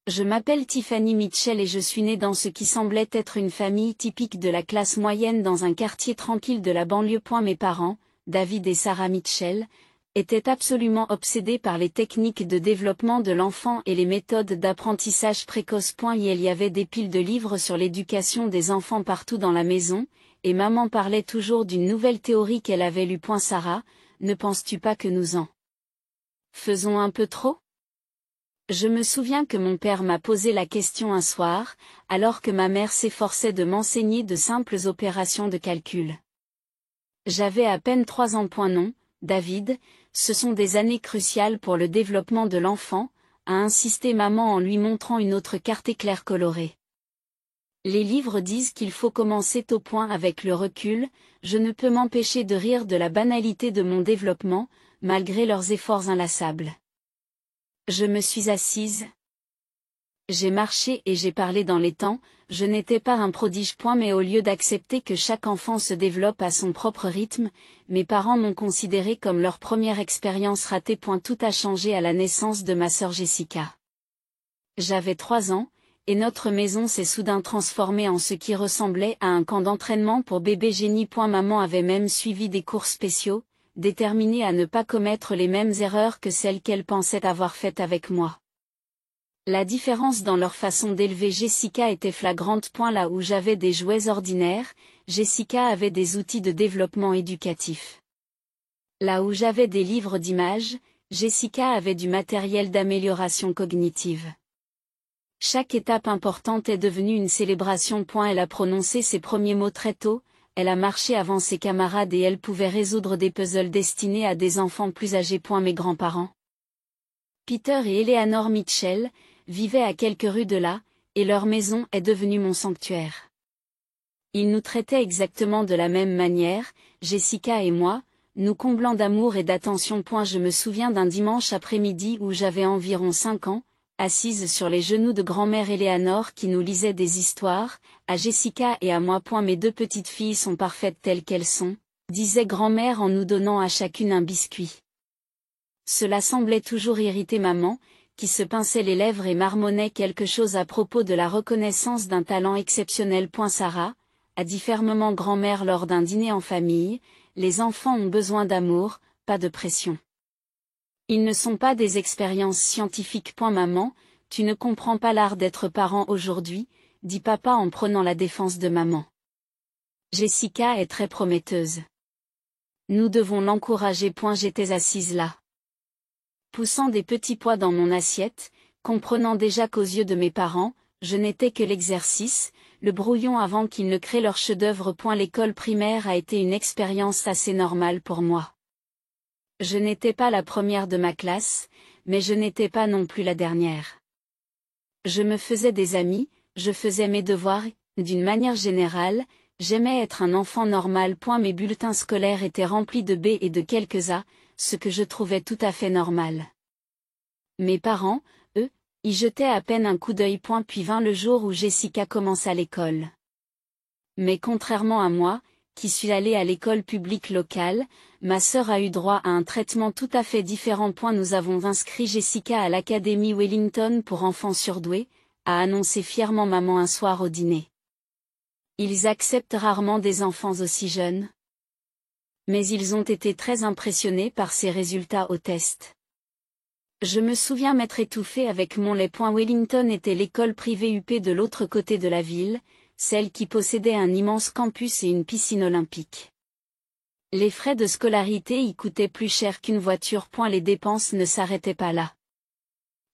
Je m'appelle Tiffany Mitchell et je suis née dans ce qui semblait être une famille typique de la classe moyenne dans un quartier tranquille de la banlieue. Mes parents, David et Sarah Mitchell, étaient absolument obsédés par les techniques de développement de l'enfant et les méthodes d'apprentissage précoce. Il y avait des piles de livres sur l'éducation des enfants partout dans la maison, et maman parlait toujours d'une nouvelle théorie qu'elle avait lue. Sarah, ne penses-tu pas que nous en faisons un peu trop ? Je me souviens que mon père m'a posé la question un soir, alors que ma mère s'efforçait de m'enseigner de simples opérations de calcul. J'avais à peine 3 ans. Non, David, ce sont des années cruciales pour le développement de l'enfant, a insisté maman en lui montrant une autre carte éclair colorée. Les livres disent qu'il faut commencer tôt. Avec le recul, je ne peux m'empêcher de rire de la banalité de mon développement, malgré leurs efforts inlassables. Je me suis assise. J'ai marché et j'ai parlé dans les temps, je n'étais pas un prodige. Mais au lieu d'accepter que chaque enfant se développe à son propre rythme, mes parents m'ont considéré comme leur première expérience ratée. Tout a changé à la naissance de ma sœur Jessica. J'avais 3 ans, et notre maison s'est soudain transformée en ce qui ressemblait à un camp d'entraînement pour bébé génie. Maman avait même suivi des cours spéciaux, déterminée à ne pas commettre les mêmes erreurs que celles qu'elle pensait avoir faites avec moi. La différence dans leur façon d'élever Jessica était flagrante. Là où j'avais des jouets ordinaires, Jessica avait des outils de développement éducatif. Là où j'avais des livres d'images, Jessica avait du matériel d'amélioration cognitive. Chaque étape importante est devenue une célébration. Elle a prononcé ses premiers mots très tôt, elle a marché avant ses camarades et elle pouvait résoudre des puzzles destinés à des enfants plus âgés. Mes grands-parents, Peter et Eleanor Mitchell, vivaient à quelques rues de là, et leur maison est devenue mon sanctuaire. Ils nous traitaient exactement de la même manière, Jessica et moi, nous comblant d'amour et d'attention. Je me souviens d'un dimanche après-midi où j'avais environ 5 ans, assise sur les genoux de grand-mère Eleanor qui nous lisait des histoires, à Jessica et à moi. Mes 2 petites filles sont parfaites telles qu'elles sont, disait grand-mère en nous donnant à chacune un biscuit. Cela semblait toujours irriter maman, qui se pinçait les lèvres et marmonnait quelque chose à propos de la reconnaissance d'un talent exceptionnel. Sarah, a dit fermement grand-mère lors d'un dîner en famille, les enfants ont besoin d'amour, pas de pression. Ils ne sont pas des expériences scientifiques. Maman, tu ne comprends pas l'art d'être parent aujourd'hui, dit papa en prenant la défense de maman. Jessica est très prometteuse. Nous devons l'encourager. J'étais assise là, poussant des petits pois dans mon assiette, comprenant déjà qu'aux yeux de mes parents, je n'étais que l'exercice, le brouillon avant qu'ils ne créent leur chef-d'œuvre. L'école primaire a été une expérience assez normale pour moi. Je n'étais pas la première de ma classe, mais je n'étais pas non plus la dernière. Je me faisais des amis, je faisais mes devoirs, d'une manière générale, j'aimais être un enfant normal. Mes bulletins scolaires étaient remplis de B et de quelques A, ce que je trouvais tout à fait normal. Mes parents, eux, y jetaient à peine un coup d'œil. Puis vint le jour où Jessica commença l'école. Mais contrairement à moi, qui suis allée à l'école publique locale, ma sœur a eu droit à un traitement tout à fait différent. Nous avons inscrit Jessica à l'Académie Wellington pour enfants surdoués, a annoncé fièrement maman un soir au dîner. Ils acceptent rarement des enfants aussi jeunes. Mais ils ont été très impressionnés par ses résultats au test. Je me souviens m'être étouffée avec mon lait. Wellington était l'école privée UP de l'autre côté de la ville, celle qui possédait un immense campus et une piscine olympique. Les frais de scolarité y coûtaient plus cher qu'une voiture. Les dépenses ne s'arrêtaient pas là.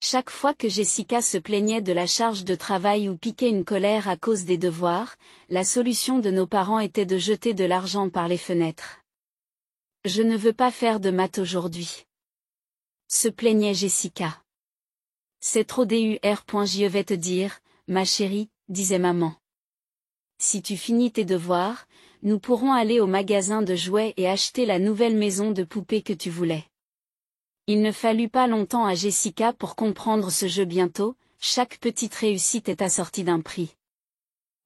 Chaque fois que Jessica se plaignait de la charge de travail ou piquait une colère à cause des devoirs, la solution de nos parents était de jeter de l'argent par les fenêtres. Je ne veux pas faire de maths aujourd'hui, se plaignait Jessica. C'est trop dur. Je vais te dire, ma chérie, disait maman. Si tu finis tes devoirs, nous pourrons aller au magasin de jouets et acheter la nouvelle maison de poupées que tu voulais. Il ne fallut pas longtemps à Jessica pour comprendre ce jeu. Bientôt, chaque petite réussite est assortie d'un prix.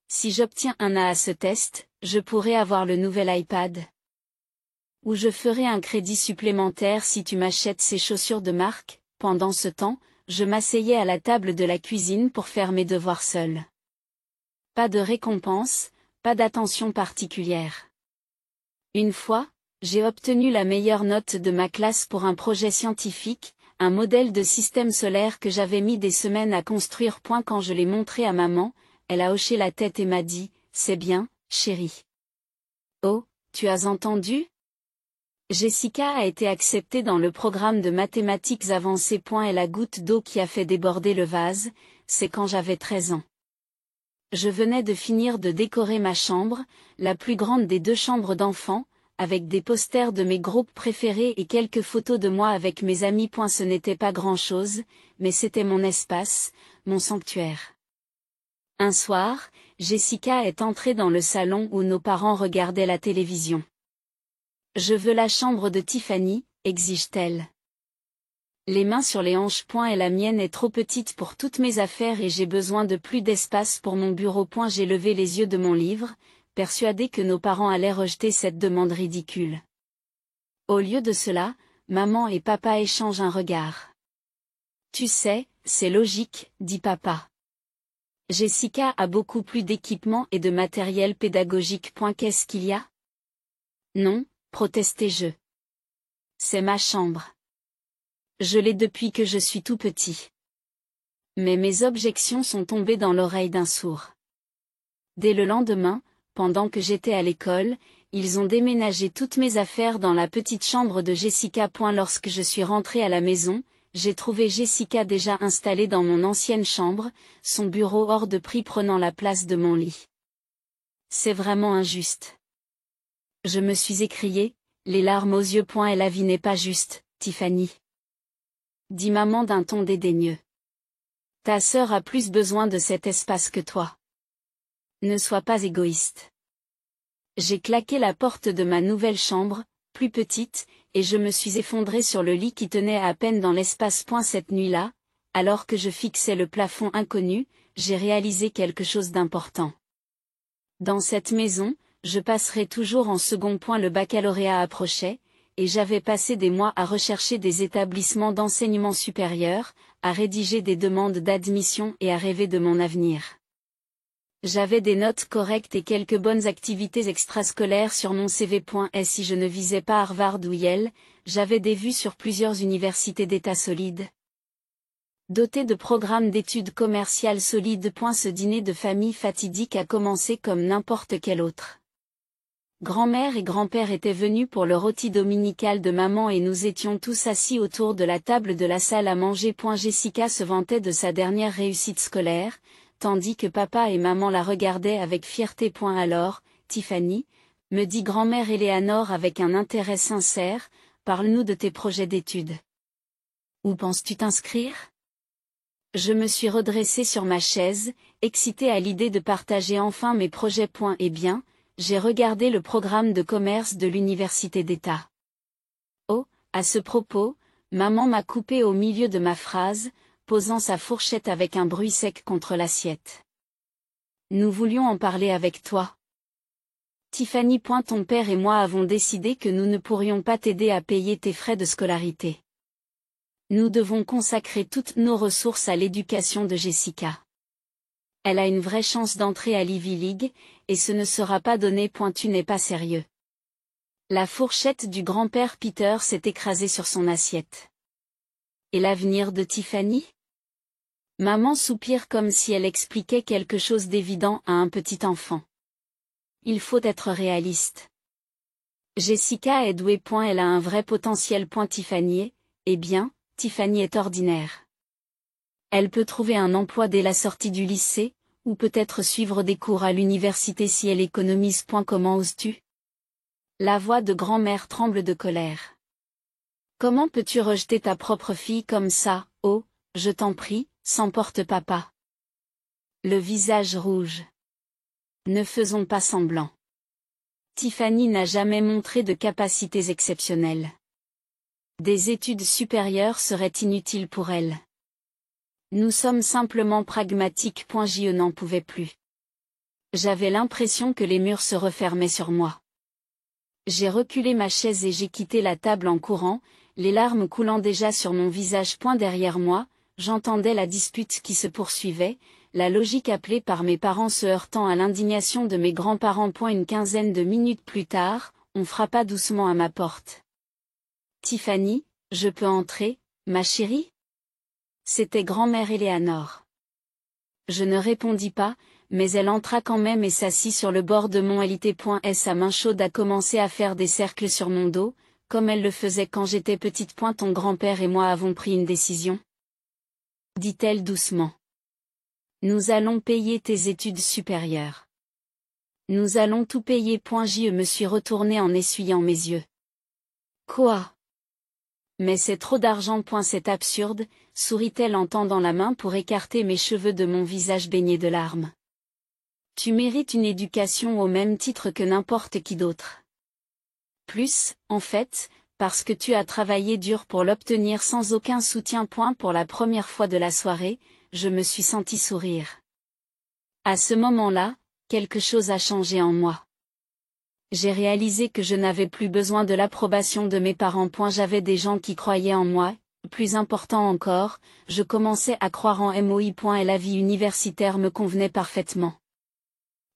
Si j'obtiens un A à ce test, je pourrai avoir le nouvel iPad. Ou je ferai un crédit supplémentaire si tu m'achètes ces chaussures de marque. Pendant ce temps, je m'asseyais à la table de la cuisine pour faire mes devoirs seule. Pas de récompense, pas d'attention particulière. Une fois, j'ai obtenu la meilleure note de ma classe pour un projet scientifique, un modèle de système solaire que j'avais mis des semaines à construire. Quand je l'ai montré à maman, elle a hoché la tête et m'a dit, « C'est bien, chérie. » Oh, tu as entendu? Jessica a été acceptée dans le programme de mathématiques avancées. Et la goutte d'eau qui a fait déborder le vase, c'est quand j'avais 13 ans. Je venais de finir de décorer ma chambre, la plus grande des 2 chambres d'enfants, avec des posters de mes groupes préférés et quelques photos de moi avec mes amis. Ce n'était pas grand-chose, mais c'était mon espace, mon sanctuaire. Un soir, Jessica est entrée dans le salon où nos parents regardaient la télévision. « Je veux la chambre de Tiffany », exige-t-elle. Les mains sur les hanches. Et la mienne est trop petite pour toutes mes affaires et j'ai besoin de plus d'espace pour mon bureau. J'ai levé les yeux de mon livre, persuadée que nos parents allaient rejeter cette demande ridicule. Au lieu de cela, maman et papa échangent un regard. « Tu sais, c'est logique, dit papa. Jessica a beaucoup plus d'équipement et de matériel pédagogique. Qu'est-ce qu'il y a? Non, protestai-je. C'est ma chambre. Je l'ai depuis que je suis tout petit. Mais mes objections sont tombées dans l'oreille d'un sourd. Dès le lendemain, pendant que j'étais à l'école, ils ont déménagé toutes mes affaires dans la petite chambre de Jessica. Lorsque je suis rentrée à la maison, j'ai trouvé Jessica déjà installée dans mon ancienne chambre, son bureau hors de prix prenant la place de mon lit. C'est vraiment injuste. Je me suis écriée, les larmes aux yeux. Et la vie n'est pas juste, Tiffany. Dit maman d'un ton dédaigneux. Ta sœur a plus besoin de cet espace que toi. Ne sois pas égoïste. J'ai claqué la porte de ma nouvelle chambre, plus petite, et je me suis effondrée sur le lit qui tenait à peine dans l'espace. Cette nuit-là, alors que je fixais le plafond inconnu, j'ai réalisé quelque chose d'important. Dans cette maison, je passerai toujours en second. Le baccalauréat approchait, et j'avais passé des mois à rechercher des établissements d'enseignement supérieur, à rédiger des demandes d'admission et à rêver de mon avenir. J'avais des notes correctes et quelques bonnes activités extrascolaires sur mon CV. Et si je ne visais pas Harvard ou Yale, j'avais des vues sur plusieurs universités d'État solides. Doté de programmes d'études commerciales solides. Ce dîner de famille fatidique a commencé comme n'importe quel autre. Grand-mère et grand-père étaient venus pour le rôti dominical de maman et nous étions tous assis autour de la table de la salle à manger. Jessica se vantait de sa dernière réussite scolaire, tandis que papa et maman la regardaient avec fierté. Alors, Tiffany, me dit grand-mère Éléanore avec un intérêt sincère, parle-nous de tes projets d'études. Où penses-tu t'inscrire? Je me suis redressée sur ma chaise, excitée à l'idée de partager enfin mes projets. Eh bien, j'ai regardé le programme de commerce de l'université d'État. Oh, à ce propos, maman m'a coupé au milieu de ma phrase, posant sa fourchette avec un bruit sec contre l'assiette. Nous voulions en parler avec toi. Tiffany. Ton père et moi avons décidé que nous ne pourrions pas t'aider à payer tes frais de scolarité. Nous devons consacrer toutes nos ressources à l'éducation de Jessica. Elle a une vraie chance d'entrer à l'Ivy League, et ce ne sera pas donné. Tu n'es pas sérieux. La fourchette du grand-père Peter s'est écrasée sur son assiette. Et l'avenir de Tiffany? Maman soupire comme si elle expliquait quelque chose d'évident à un petit enfant. Il faut être réaliste. Jessica est douée. Elle a un vrai potentiel. Tiffany, eh bien, Tiffany est ordinaire. Elle peut trouver un emploi dès la sortie du lycée, ou peut-être suivre des cours à l'université si elle économise. Comment oses-tu? La voix de grand-mère tremble de colère. Comment peux-tu rejeter ta propre fille comme ça? Oh, je t'en prie, s'emporte papa. Le visage rouge. Ne faisons pas semblant. Tiffany n'a jamais montré de capacités exceptionnelles. Des études supérieures seraient inutiles pour elle. Nous sommes simplement pragmatiques. Je n'en pouvais plus. J'avais l'impression que les murs se refermaient sur moi. J'ai reculé ma chaise et j'ai quitté la table en courant, les larmes coulant déjà sur mon visage. Derrière moi, j'entendais la dispute qui se poursuivait, la logique appelée par mes parents se heurtant à l'indignation de mes grands-parents. Une quinzaine de minutes plus tard, on frappa doucement à ma porte. « Tiffany, je peux entrer, ma chérie ?» C'était grand-mère Éléanore. Je ne répondis pas, mais elle entra quand même et s'assit sur le bord de mon lit. Sa main chaude a commencé à faire des cercles sur mon dos, comme elle le faisait quand j'étais petite. Ton grand-père et moi avons pris une décision, dit-elle doucement. Nous allons payer tes études supérieures. Nous allons tout payer. Je me suis retournée en essuyant mes yeux. Quoi? Mais c'est trop d'argent. C'est absurde, sourit-elle en tendant la main pour écarter mes cheveux de mon visage baigné de larmes. Tu mérites une éducation au même titre que n'importe qui d'autre. Plus, en fait, parce que tu as travaillé dur pour l'obtenir sans aucun soutien. Pour la première fois de la soirée, je me suis sentie sourire. À ce moment-là, quelque chose a changé en moi. J'ai réalisé que je n'avais plus besoin de l'approbation de mes parents. J'avais des gens qui croyaient en moi, plus important encore, je commençais à croire en moi. Et la vie universitaire me convenait parfaitement.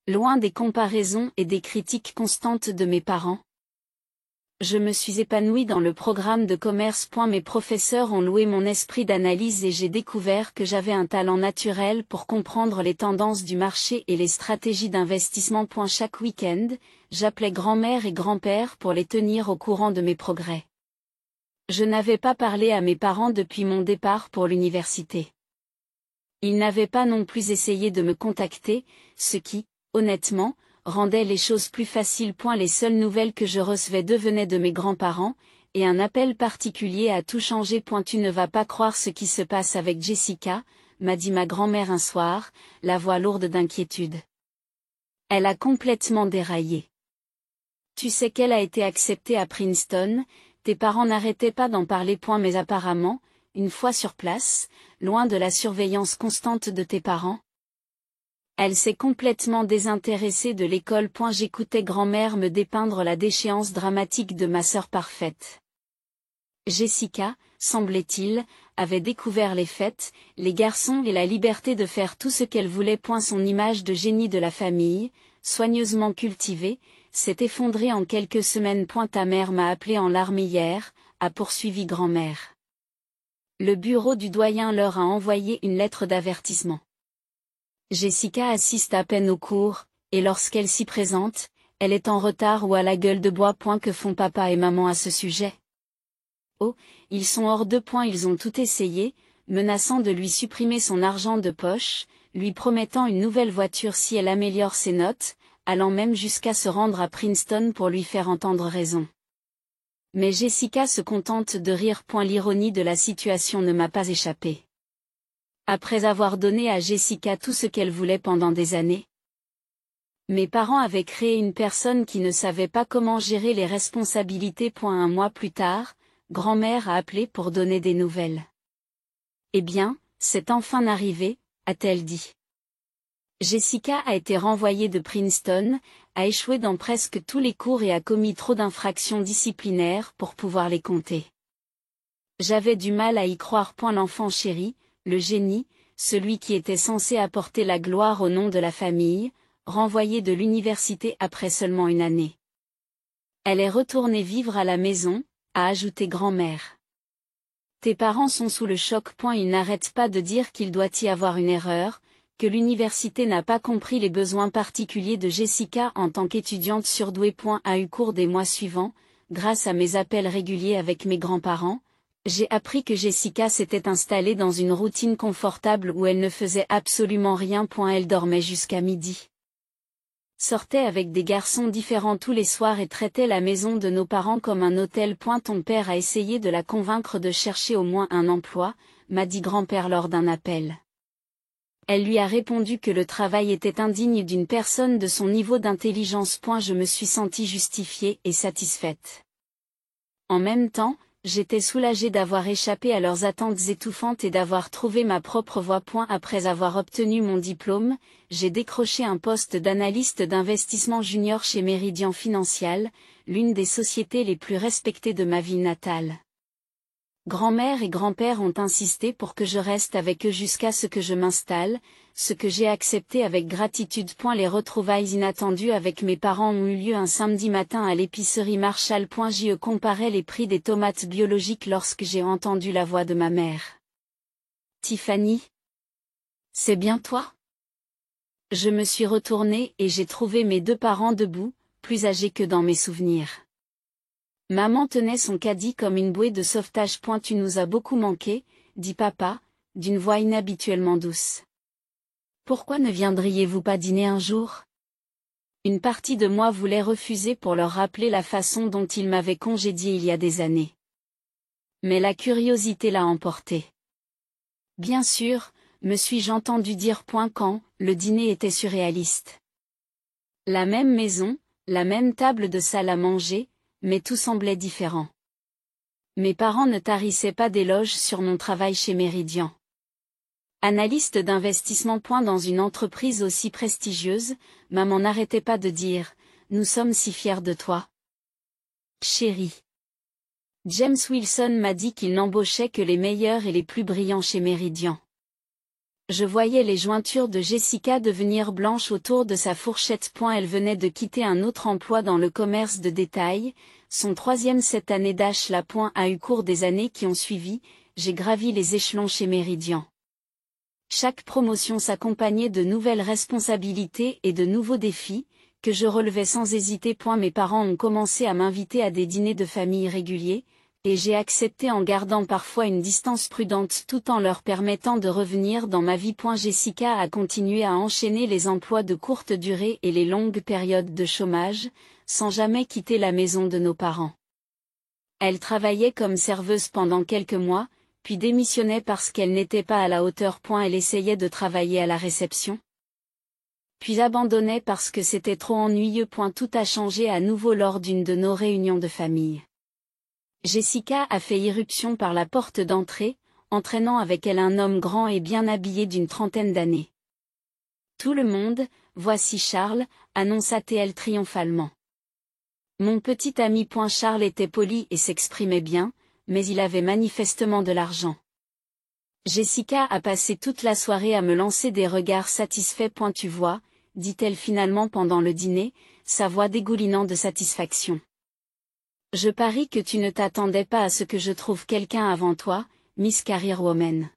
Loin des comparaisons et des critiques constantes de mes parents, je me suis épanouie dans le programme de commerce. Mes professeurs ont loué mon esprit d'analyse et j'ai découvert que j'avais un talent naturel pour comprendre les tendances du marché et les stratégies d'investissement. Chaque week-end, j'appelais grand-mère et grand-père pour les tenir au courant de mes progrès. Je n'avais pas parlé à mes parents depuis mon départ pour l'université. Ils n'avaient pas non plus essayé de me contacter, ce qui, honnêtement, rendait les choses plus faciles. Les seules nouvelles que je recevais venaient de mes grands-parents, et un appel particulier a tout changé. Tu ne vas pas croire ce qui se passe avec Jessica, m'a dit ma grand-mère un soir, la voix lourde d'inquiétude. Elle a complètement déraillé. Tu sais qu'elle a été acceptée à Princeton, tes parents n'arrêtaient pas d'en parler. Mais apparemment, une fois sur place, loin de la surveillance constante de tes parents, elle s'est complètement désintéressée de l'école. J'écoutais grand-mère me dépeindre la déchéance dramatique de ma sœur parfaite. Jessica, semblait-il, avait découvert les fêtes, les garçons et la liberté de faire tout ce qu'elle voulait. Son image de génie de la famille, soigneusement cultivée, s'est effondrée en quelques semaines. Ta mère m'a appelé en larmes hier, a poursuivi grand-mère. Le bureau du doyen leur a envoyé une lettre d'avertissement. Jessica assiste à peine aux cours, et lorsqu'elle s'y présente, elle est en retard ou à la gueule de bois. Que font papa et maman à ce sujet? Oh, ils sont hors de point. Ils ont tout essayé, menaçant de lui supprimer son argent de poche, lui promettant une nouvelle voiture si elle améliore ses notes, allant même jusqu'à se rendre à Princeton pour lui faire entendre raison. Mais Jessica se contente de rire. L'ironie de la situation ne m'a pas échappé. Après avoir donné à Jessica tout ce qu'elle voulait pendant des années, mes parents avaient créé une personne qui ne savait pas comment gérer les responsabilités. Un mois plus tard, grand-mère a appelé pour donner des nouvelles. Eh bien, c'est enfin arrivé, a-t-elle dit. Jessica a été renvoyée de Princeton, a échoué dans presque tous les cours et a commis trop d'infractions disciplinaires pour pouvoir les compter. J'avais du mal à y croire. L'enfant chéri, le génie, celui qui était censé apporter la gloire au nom de la famille, renvoyé de l'université après seulement une année. Elle est retournée vivre à la maison, a ajouté grand-mère. Tes parents sont sous le choc. Ils n'arrêtent pas de dire qu'il doit y avoir une erreur, que l'université n'a pas compris les besoins particuliers de Jessica en tant qu'étudiante surdouée. A eu cours des mois suivants, grâce à mes appels réguliers avec mes grands-parents, j'ai appris que Jessica s'était installée dans une routine confortable où elle ne faisait absolument rien. Elle dormait jusqu'à midi, sortait avec des garçons différents tous les soirs et traitait la maison de nos parents comme un hôtel. Ton père a essayé de la convaincre de chercher au moins un emploi, m'a dit grand-père lors d'un appel. Elle lui a répondu que le travail était indigne d'une personne de son niveau d'intelligence. Je me suis sentie justifiée et satisfaite. En même temps, j'étais soulagée d'avoir échappé à leurs attentes étouffantes et d'avoir trouvé ma propre voie. Après avoir obtenu mon diplôme, j'ai décroché un poste d'analyste d'investissement junior chez Meridian Financial, l'une des sociétés les plus respectées de ma ville natale. Grand-mère et grand-père ont insisté pour que je reste avec eux jusqu'à ce que je m'installe, ce que j'ai accepté avec gratitude. Les retrouvailles inattendues avec mes parents ont eu lieu un samedi matin à l'épicerie Marshall. Je comparais les prix des tomates biologiques lorsque j'ai entendu la voix de ma mère. Tiffany? C'est bien toi? Je me suis retournée et j'ai trouvé mes deux parents debout, plus âgés que dans mes souvenirs. Maman tenait son caddie comme une bouée de sauvetage. Tu nous as beaucoup manqué, dit papa, d'une voix inhabituellement douce. Pourquoi ne viendriez-vous pas dîner un jour? Une partie de moi voulait refuser pour leur rappeler la façon dont ils m'avaient congédié il y a des années. Mais la curiosité l'a emporté. Bien sûr, me suis-je entendu dire. Quand le dîner était surréaliste. La même maison, la même table de salle à manger, mais tout semblait différent. Mes parents ne tarissaient pas d'éloges sur mon travail chez Meridian. Analyste d'investissement. Dans une entreprise aussi prestigieuse, maman n'arrêtait pas de dire « Nous sommes si fiers de toi. Chérie. » James Wilson m'a dit qu'il n'embauchait que les meilleurs et les plus brillants chez Meridian. Je voyais les jointures de Jessica devenir blanches autour de sa fourchette. Elle venait de quitter un autre emploi dans le commerce de détail, son 3e cette année d'H. A eu cours des années qui ont suivi, j'ai gravi les échelons chez Meridian. Chaque promotion s'accompagnait de nouvelles responsabilités et de nouveaux défis, que je relevais sans hésiter. Mes parents ont commencé à m'inviter à des dîners de famille réguliers, et j'ai accepté en gardant parfois une distance prudente tout en leur permettant de revenir dans ma vie. Jessica a continué à enchaîner les emplois de courte durée et les longues périodes de chômage, sans jamais quitter la maison de nos parents. Elle travaillait comme serveuse pendant quelques mois, puis démissionnait parce qu'elle n'était pas à la hauteur. Elle essayait de travailler à la réception. Puis abandonnait parce que c'était trop ennuyeux. Tout a changé à nouveau lors d'une de nos réunions de famille. Jessica a fait irruption par la porte d'entrée, entraînant avec elle un homme grand et bien habillé d'une trentaine d'années. Tout le monde, voici Charles, annonça-t-elle triomphalement. Mon petit ami. Charles était poli et s'exprimait bien, mais il avait manifestement de l'argent. Jessica a passé toute la soirée à me lancer des regards satisfaits. Tu vois, dit-elle finalement pendant le dîner, sa voix dégoulinant de satisfaction. Je parie que tu ne t'attendais pas à ce que je trouve quelqu'un avant toi, Miss Careerwoman.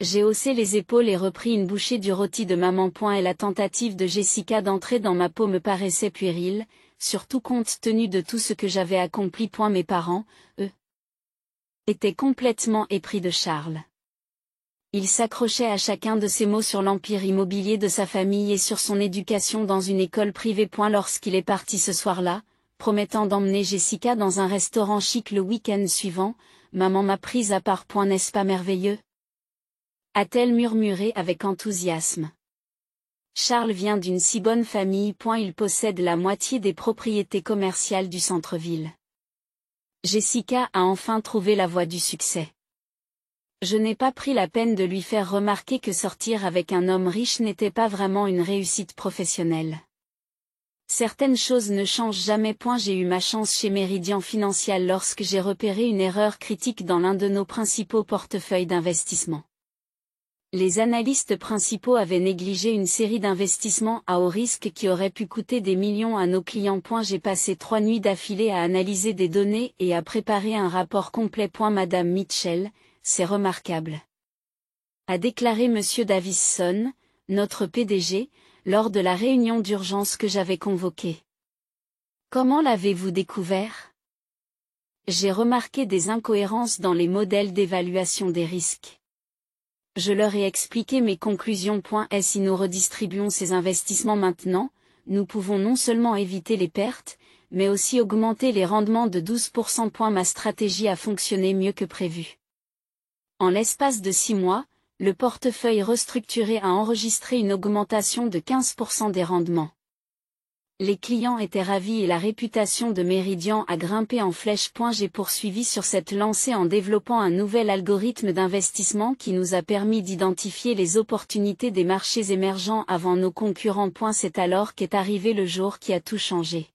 J'ai haussé les épaules et repris une bouchée du rôti de maman. Et la tentative de Jessica d'entrer dans ma peau me paraissait puérile, surtout compte tenu de tout ce que j'avais accompli. Mes parents, eux, étaient complètement épris de Charles. Il s'accrochait à chacun de ses mots sur l'empire immobilier de sa famille et sur son éducation dans une école privée. Lorsqu'il est parti ce soir-là, promettant d'emmener Jessica dans un restaurant chic le week-end suivant, maman m'a prise à part. N'est-ce pas merveilleux? A-t-elle murmuré avec enthousiasme. Charles vient d'une si bonne famille. Il possède la moitié des propriétés commerciales du centre-ville. Jessica a enfin trouvé la voie du succès. Je n'ai pas pris la peine de lui faire remarquer que sortir avec un homme riche n'était pas vraiment une réussite professionnelle. Certaines choses ne changent jamais. J'ai eu ma chance chez Meridian Financial lorsque j'ai repéré une erreur critique dans l'un de nos principaux portefeuilles d'investissement. Les analystes principaux avaient négligé une série d'investissements à haut risque qui auraient pu coûter des millions à nos clients. J'ai passé 3 nuits d'affilée à analyser des données et à préparer un rapport complet. Madame Mitchell, c'est remarquable. A déclaré Monsieur Davison, notre PDG, lors de la réunion d'urgence que j'avais convoquée. Comment l'avez-vous découvert? J'ai remarqué des incohérences dans les modèles d'évaluation des risques. Je leur ai expliqué mes conclusions. Si nous redistribuons ces investissements maintenant, nous pouvons non seulement éviter les pertes, mais aussi augmenter les rendements de 12%. Ma stratégie a fonctionné mieux que prévu. En l'espace de 6 mois, le portefeuille restructuré a enregistré une augmentation de 15% des rendements. Les clients étaient ravis et la réputation de Meridian a grimpé en flèche. J'ai poursuivi sur cette lancée en développant un nouvel algorithme d'investissement qui nous a permis d'identifier les opportunités des marchés émergents avant nos concurrents. C'est alors qu'est arrivé le jour qui a tout changé.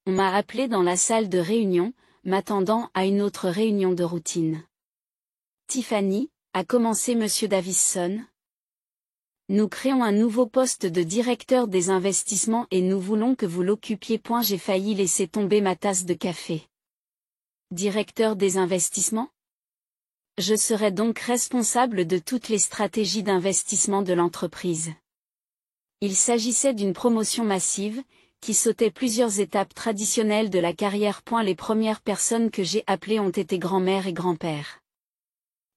On m'a appelé dans la salle de réunion, m'attendant à une autre réunion de routine. Tiffany, a commencé Monsieur Davison. Nous créons un nouveau poste de directeur des investissements et nous voulons que vous l'occupiez. J'ai failli laisser tomber ma tasse de café. Directeur des investissements? Je serai donc responsable de toutes les stratégies d'investissement de l'entreprise. Il s'agissait d'une promotion massive, qui sautait plusieurs étapes traditionnelles de la carrière. Les premières personnes que j'ai appelées ont été grand-mère et grand-père.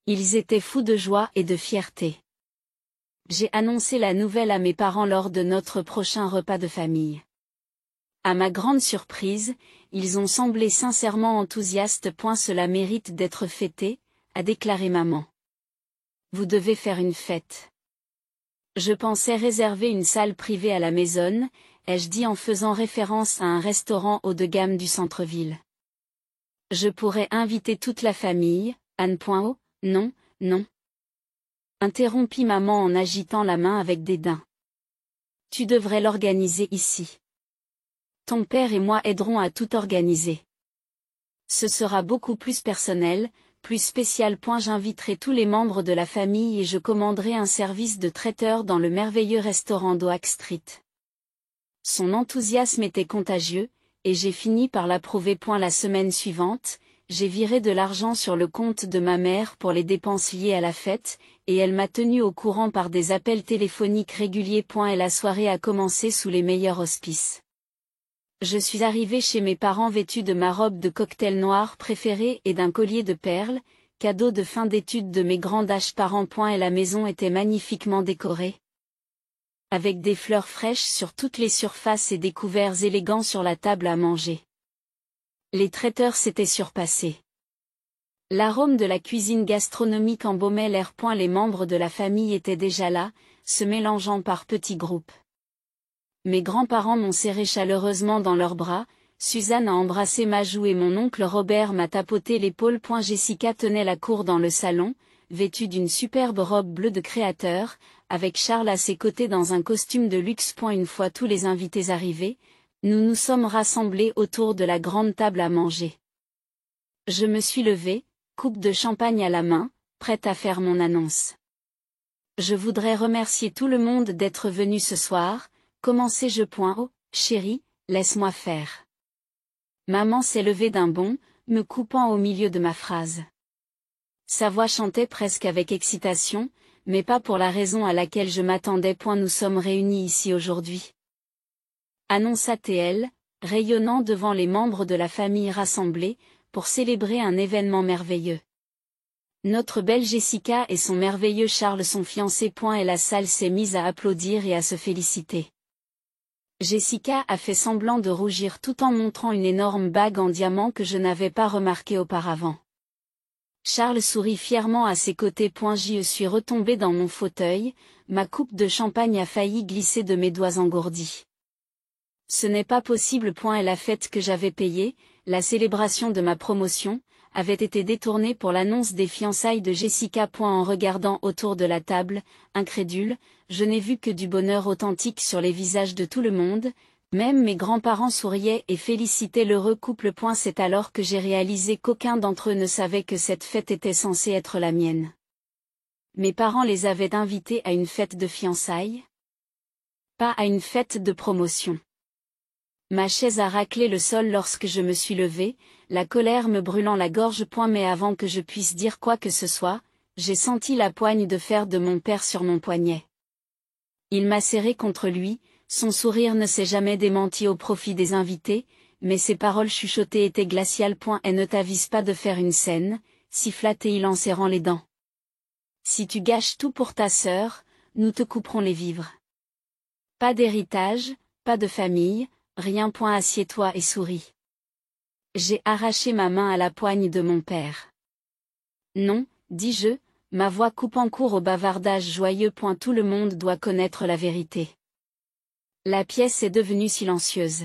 Ils étaient fous de joie et de fierté. J'ai annoncé la nouvelle à mes parents lors de notre prochain repas de famille. À ma grande surprise, ils ont semblé sincèrement enthousiastes. Cela mérite d'être fêté, a déclaré maman. Vous devez faire une fête. Je pensais réserver une salle privée à la maison, ai-je dit en faisant référence à un restaurant haut de gamme du centre-ville. Je pourrais inviter toute la famille, Anne. Oh, non, non. Interrompit maman en agitant la main avec dédain. Tu devrais l'organiser ici. Ton père et moi aiderons à tout organiser. Ce sera beaucoup plus personnel, plus spécial. J'inviterai tous les membres de la famille et je commanderai un service de traiteur dans le merveilleux restaurant d'Oak Street. Son enthousiasme était contagieux, et j'ai fini par l'approuver. La semaine suivante, j'ai viré de l'argent sur le compte de ma mère pour les dépenses liées à la fête, et elle m'a tenu au courant par des appels téléphoniques réguliers. Et la soirée a commencé sous les meilleurs auspices. Je suis arrivée chez mes parents vêtue de ma robe de cocktail noire préférée et d'un collier de perles, cadeau de fin d'études de mes grands parents. Et la maison était magnifiquement décorée. Avec des fleurs fraîches sur toutes les surfaces et des couverts élégants sur la table à manger. Les traiteurs s'étaient surpassés. L'arôme de la cuisine gastronomique embaumait l'air. Les membres de la famille étaient déjà là, se mélangeant par petits groupes. Mes grands-parents m'ont serré chaleureusement dans leurs bras, Suzanne a embrassé ma joue et mon oncle Robert m'a tapoté l'épaule. Jessica tenait la cour dans le salon, vêtue d'une superbe robe bleue de créateur, avec Charles à ses côtés dans un costume de luxe. Une fois tous les invités arrivés, nous nous sommes rassemblés autour de la grande table à manger. Je me suis levée, coupe de champagne à la main, prête à faire mon annonce. Je voudrais remercier tout le monde d'être venu ce soir. Commencez-je. Oh, chérie, laisse-moi faire. Maman s'est levée d'un bond, me coupant au milieu de ma phrase. Sa voix chantait presque avec excitation, mais pas pour la raison à laquelle je m'attendais. Nous sommes réunis ici aujourd'hui. Annonça-t-elle, rayonnant devant les membres de la famille rassemblés, pour célébrer un événement merveilleux. Notre belle Jessica et son merveilleux Charles sont fiancés. Et la salle s'est mise à applaudir et à se féliciter. Jessica a fait semblant de rougir tout en montrant une énorme bague en diamant que je n'avais pas remarquée auparavant. Charles sourit fièrement à ses côtés. J'y suis retombée dans mon fauteuil, ma coupe de champagne a failli glisser de mes doigts engourdis. Ce n'est pas possible. Et la fête que j'avais payée, la célébration de ma promotion, avait été détournée pour l'annonce des fiançailles de Jessica. En regardant autour de la table, incrédule, je n'ai vu que du bonheur authentique sur les visages de tout le monde, même mes grands-parents souriaient et félicitaient l'heureux couple. C'est alors que j'ai réalisé qu'aucun d'entre eux ne savait que cette fête était censée être la mienne. Mes parents les avaient invités à une fête de fiançailles? Pas à une fête de promotion. Ma chaise a raclé le sol lorsque je me suis levée, la colère me brûlant la gorge. Mais avant que je puisse dire quoi que ce soit, j'ai senti la poigne de fer de mon père sur mon poignet. Il m'a serré contre lui, son sourire ne s'est jamais démenti au profit des invités, mais ses paroles chuchotées étaient glaciales. Et ne t'avise pas de faire une scène, siffla-t-il en serrant les dents. Si tu gâches tout pour ta sœur, nous te couperons les vivres. Pas d'héritage, pas de famille, rien. Assieds-toi et souris. J'ai arraché ma main à la poigne de mon père. Non, dis-je, ma voix coupant court au bavardage joyeux. Tout le monde doit connaître la vérité. La pièce est devenue silencieuse.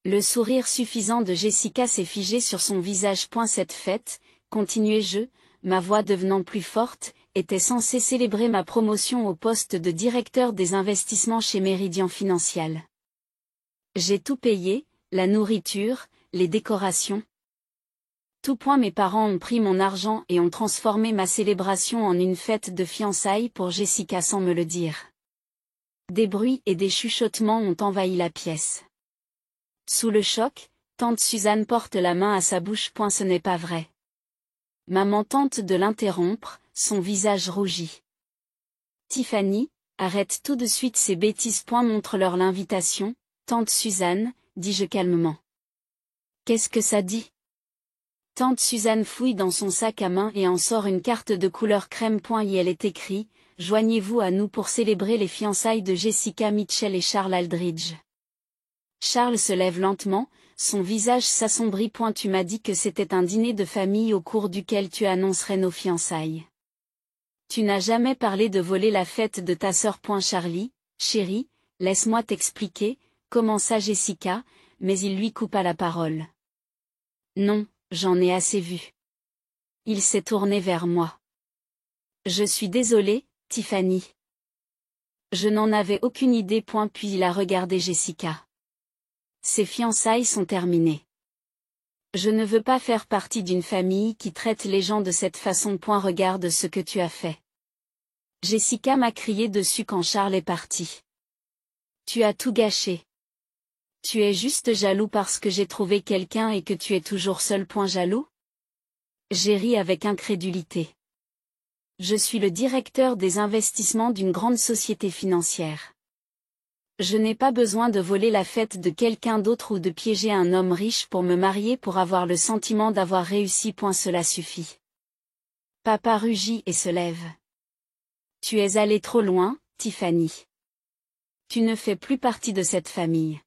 Le sourire suffisant de Jessica s'est figé sur son visage. Cette fête, continuai-je, ma voix devenant plus forte, était censée célébrer ma promotion au poste de directeur des investissements chez Meridian Financial. J'ai tout payé, la nourriture, les décorations. Surtout. Mes parents ont pris mon argent et ont transformé ma célébration en une fête de fiançailles pour Jessica sans me le dire. Des bruits et des chuchotements ont envahi la pièce. Sous le choc, tante Suzanne porte la main à sa bouche. Ce n'est pas vrai. Maman tente de l'interrompre, son visage rougit. Tiffany, arrête tout de suite ces bêtises. Montre-leur l'invitation, tante Suzanne, dis-je calmement. Qu'est-ce que ça dit? Tante Suzanne fouille dans son sac à main et en sort une carte de couleur crème. Y elle est écrit: joignez-vous à nous pour célébrer les fiançailles de Jessica Mitchell et Charles Aldridge. Charles se lève lentement, son visage s'assombrit. Tu m'as dit que c'était un dîner de famille au cours duquel tu annoncerais nos fiançailles. Tu n'as jamais parlé de voler la fête de ta sœur. Charlie, chérie, laisse-moi t'expliquer, commença Jessica, mais il lui coupa la parole. Non, j'en ai assez vu. Il s'est tourné vers moi. Je suis désolée, Tiffany. Je n'en avais aucune idée. Puis il a regardé Jessica. Ces fiançailles sont terminées. Je ne veux pas faire partie d'une famille qui traite les gens de cette façon. Regarde ce que tu as fait. Jessica m'a crié dessus quand Charles est parti. Tu as tout gâché. Tu es juste jaloux parce que j'ai trouvé quelqu'un et que tu es toujours seul. Jaloux? J'ai ri avec incrédulité. Je suis le directeur des investissements d'une grande société financière. Je n'ai pas besoin de voler la fête de quelqu'un d'autre ou de piéger un homme riche pour me marier pour avoir le sentiment d'avoir réussi. Cela suffit. Papa rugit et se lève. Tu es allé trop loin, Tiffany. Tu ne fais plus partie de cette famille.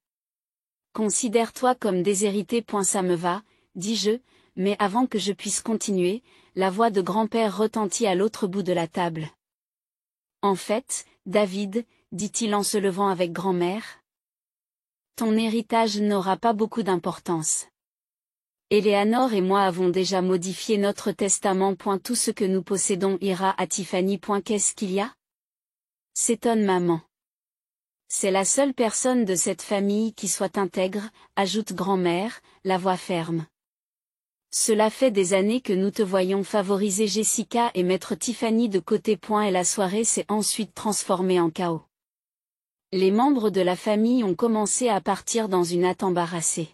Considère-toi comme déshéritée. Ça me va, dis-je, mais avant que je puisse continuer, la voix de grand-père retentit à l'autre bout de la table. En fait, David, dit-il en se levant avec grand-mère, ton héritage n'aura pas beaucoup d'importance. Éléanor et moi avons déjà modifié notre testament. Tout ce que nous possédons ira à Tiffany. Qu'est-ce qu'il y a? S'étonne maman. C'est la seule personne de cette famille qui soit intègre, ajoute grand-mère, la voix ferme. Cela fait des années que nous te voyons favoriser Jessica et mettre Tiffany de côté. Et la soirée s'est ensuite transformée en chaos. Les membres de la famille ont commencé à partir dans une hâte embarrassée.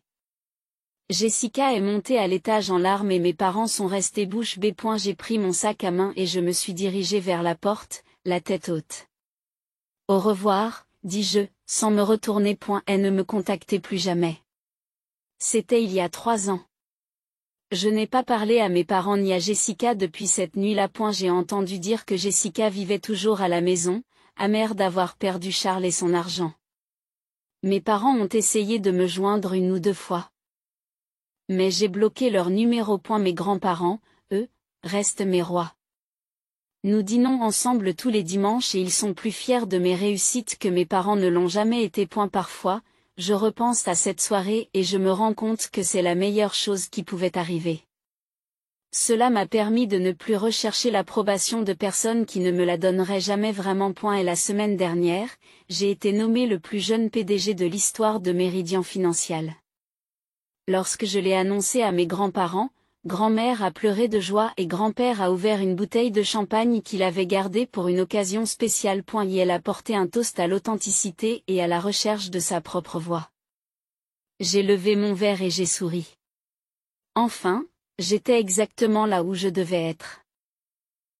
Jessica est montée à l'étage en larmes et mes parents sont restés bouche bée. J'ai pris mon sac à main et je me suis dirigée vers la porte, la tête haute. Au revoir, dis-je, sans me retourner. Et ne me contactez plus jamais. C'était il y a 3 ans. Je n'ai pas parlé à mes parents ni à Jessica depuis cette nuit-là. J'ai entendu dire que Jessica vivait toujours à la maison, amère d'avoir perdu Charles et son argent. Mes parents ont essayé de me joindre 1 ou 2 fois. Mais j'ai bloqué leur numéro. Mes grands-parents, eux, restent mes rois. Nous dînons ensemble tous les dimanches et ils sont plus fiers de mes réussites que mes parents ne l'ont jamais été. Parfois, je repense à cette soirée et je me rends compte que c'est la meilleure chose qui pouvait arriver. Cela m'a permis de ne plus rechercher l'approbation de personnes qui ne me la donneraient jamais vraiment. Et la semaine dernière, j'ai été nommé le plus jeune PDG de l'histoire de Méridian Financial. Lorsque je l'ai annoncé à mes grands-parents, grand-mère a pleuré de joie et grand-père a ouvert une bouteille de champagne qu'il avait gardée pour une occasion spéciale. Et elle a porté un toast à l'authenticité et à la recherche de sa propre voix. J'ai levé mon verre et j'ai souri. Enfin, j'étais exactement là où je devais être.